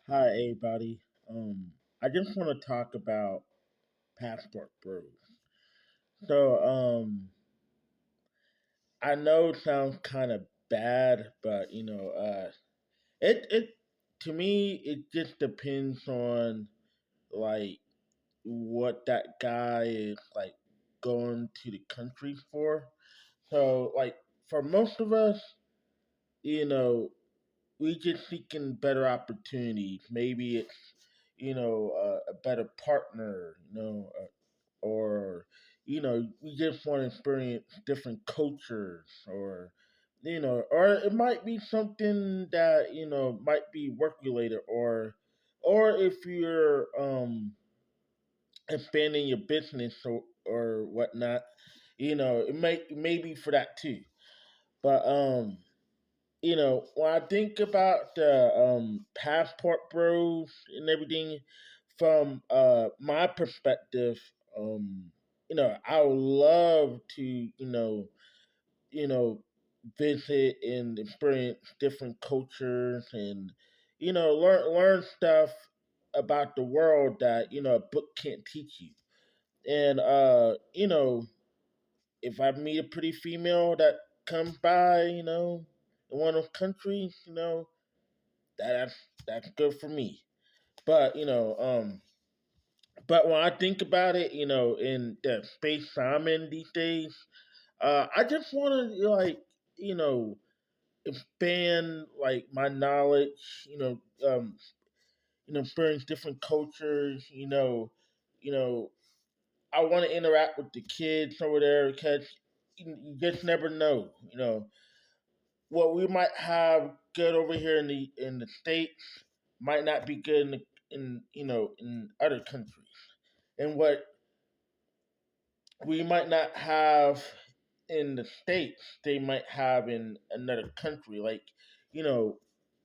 Hi, everybody. I just want to talk about Passport Bros. So, I know it sounds kind of bad, but it to me it just depends on like what that guy is like going to the country for. So, like for most of us, you know, we just seeking better opportunities. Maybe it's a better partner, or we just want to experience different cultures, or it might be something that might be work related, or if you're expanding your business or whatnot, it may be for that too. But when I think about the passport bros and everything, from my perspective, um, I would love to, you know, visit and experience different cultures and, learn stuff about the world that a book can't teach you. And if I meet a pretty female that comes by, in one of those countries, that's that's good for me. But but when I think about it, in the space I'm in these days, I just want to you know expand like my knowledge, experience different cultures, you know. I want to interact with the kids over there because you just never know, what we might have good over here in the states might not be good in other countries, and what we might not have in the states they might have in another country. Like, when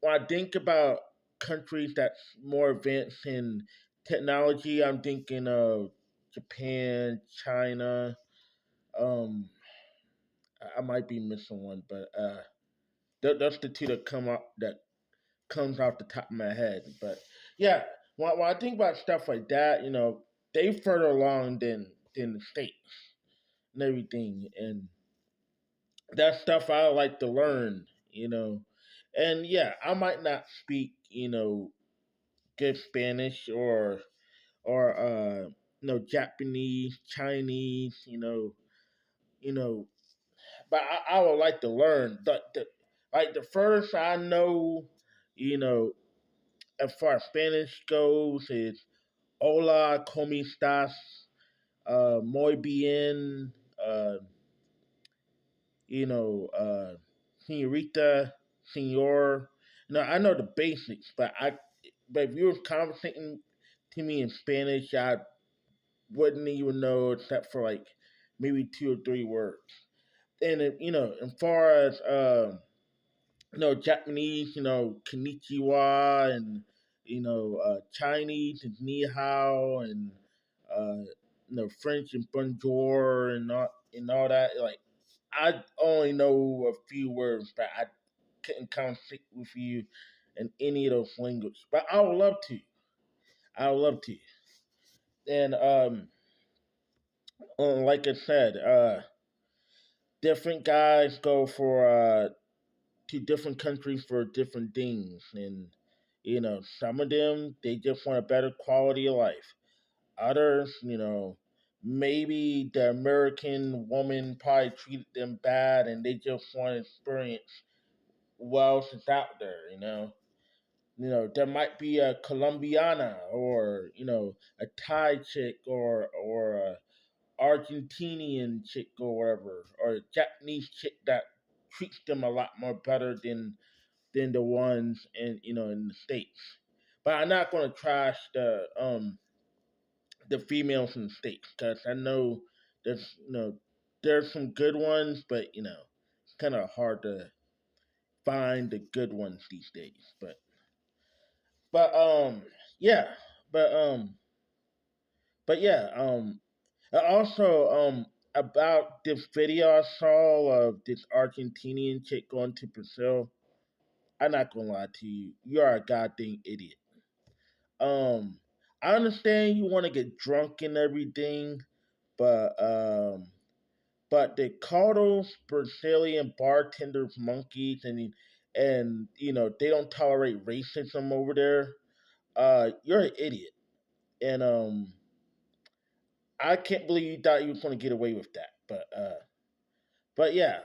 I think about countries that's more advanced in technology, I'm thinking of Japan, China. Um, I might be missing one, but that's the two that come up that comes off the top of my head. But yeah, when I think about stuff like that, they further along than the states and everything, and that stuff I like to learn. And yeah, I might not speak good Spanish or Japanese, Chinese, you know, but I would like to learn. Like the first I know, you know, as far as Spanish goes, is Hola, ¿cómo estás? Muy bien. You know, Senorita, Senor. No, I know the basics, but if you were conversating to me in Spanish, I wouldn't even know except for like maybe two or three words. And as far as Japanese, konnichiwa, and Chinese is ni hao, and uh, French and bonjour and all that. Like, I only know a few words, but I couldn't conversate with you in any of those languages. But I would love to. I would love to. And like I said, different guys go for to different countries for different things, and some of them they just want a better quality of life. Others, maybe the American woman probably treated them bad, and they just want to experience what else is out there. There might be a Colombiana, or a Thai chick, or a Argentinian chick, or whatever, or a Japanese chick that treats them a lot more better than the ones in the states. But I'm not gonna trash the females in the states, because I know there's there's some good ones, but it's kind of hard to find the good ones these days. But yeah, but but yeah. Also, about this video I saw of this Argentinian chick going to Brazil. I'm not gonna lie to you. You are a goddamn idiot. Um, I understand you want to get drunk and everything, but they call those Brazilian bartenders monkeys, and they don't tolerate racism over there. You're an idiot, and I can't believe you thought you was going to get away with that. But yeah,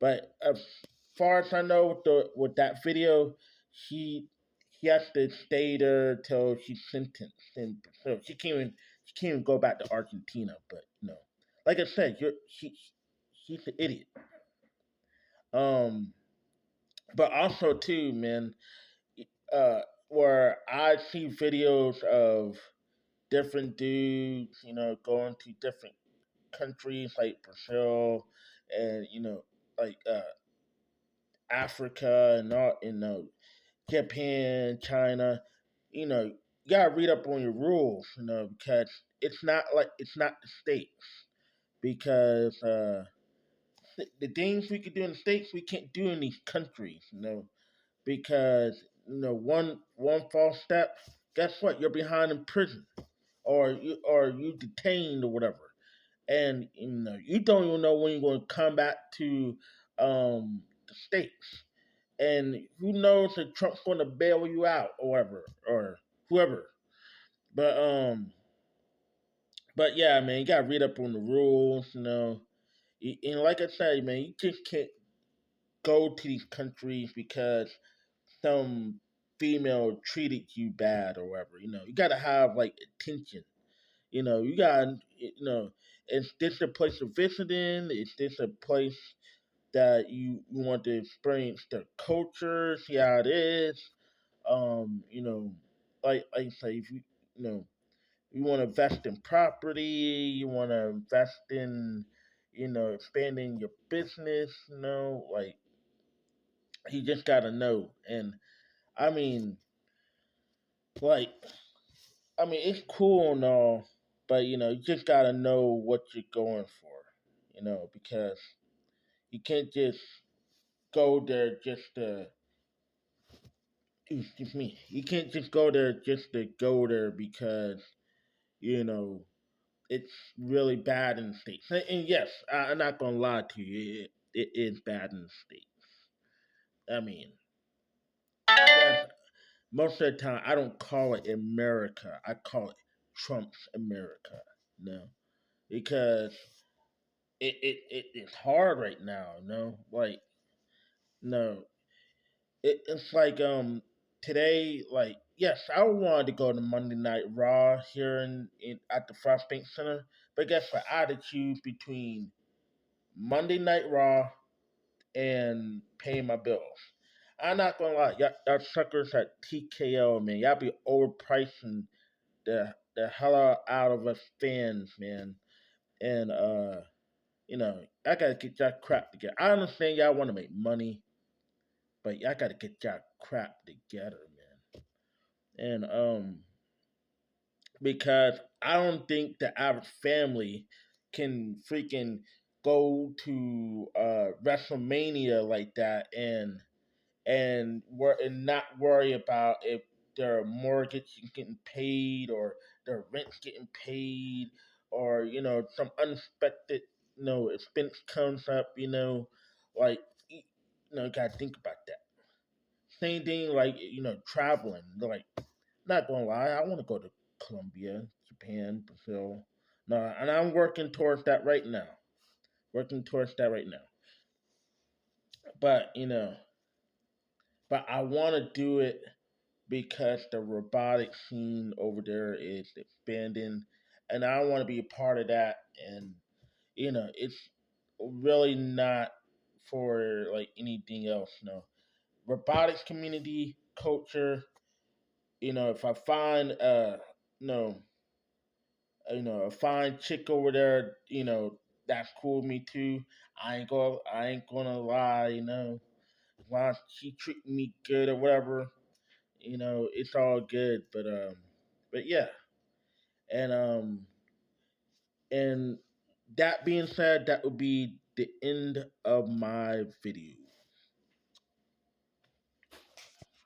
but as far as I know, with that video, he he has to stay there till she's sentenced, and so she can't even go back to Argentina. But like I said, he's an idiot. Um, but also too, man, uh, where I see videos of different dudes, going to different countries like Brazil and like Africa and all, Japan, China. You gotta read up on your rules, because it's not the states. Because the things we can do in the states, we can't do in these countries. Because one false step, guess what? You're behind in prison, or you detained or whatever, and you don't even know when you're going to come back to the states, and who knows if Trump's going to bail you out or whatever, or whoever. But yeah, man, you gotta read up on the rules, and like I said, man, you just can't go to these countries because some female treated you bad or whatever. You gotta have like attention. You gotta, is this a place to visit in? Is this a place that you want to experience the culture, see how it is? Like say if you want to invest in property, you want to invest in, expanding your business. Like you just gotta know. And I mean, like it's cool and all, but you just gotta know what you're going for. Because you can't just go there just to excuse me. You can't just go there just to go there because you know it's really bad in the states. And yes, I'm not gonna lie to you, it is bad in the states. I mean, yes, most of the time I don't call it America. I call it Trump's America. No, because it's hard right now. Like no, it's like today, like yes, I wanted to go to Monday Night Raw here in at the Frost Bank Center, but guess what? I had to choose between Monday Night Raw and paying my bills. I'm not gonna lie, y'all suckers at TKO, man, y'all be overpricing the hell out of us fans, man, and I gotta get y'all crap together. I understand y'all want to make money, but y'all gotta get y'all crap together, man. And because I don't think the average family can freaking go to WrestleMania like that and not worry about if their mortgage is getting paid or their rent's getting paid or some unexpected expense comes up. Like you gotta think about that. Same thing like traveling. Like not gonna lie, I want to go to Colombia, Japan, Brazil. No, and I'm working towards that right now. Working towards that right now. But I want to do it because the robotic scene over there is expanding, and I want to be a part of that. And it's really not for like anything else. No, robotics community culture. If I find no a fine chick over there, that's cool with me too. I ain't gonna lie, as long as she treat me good or whatever, it's all good. But yeah, and and that being said, that would be the end of my video.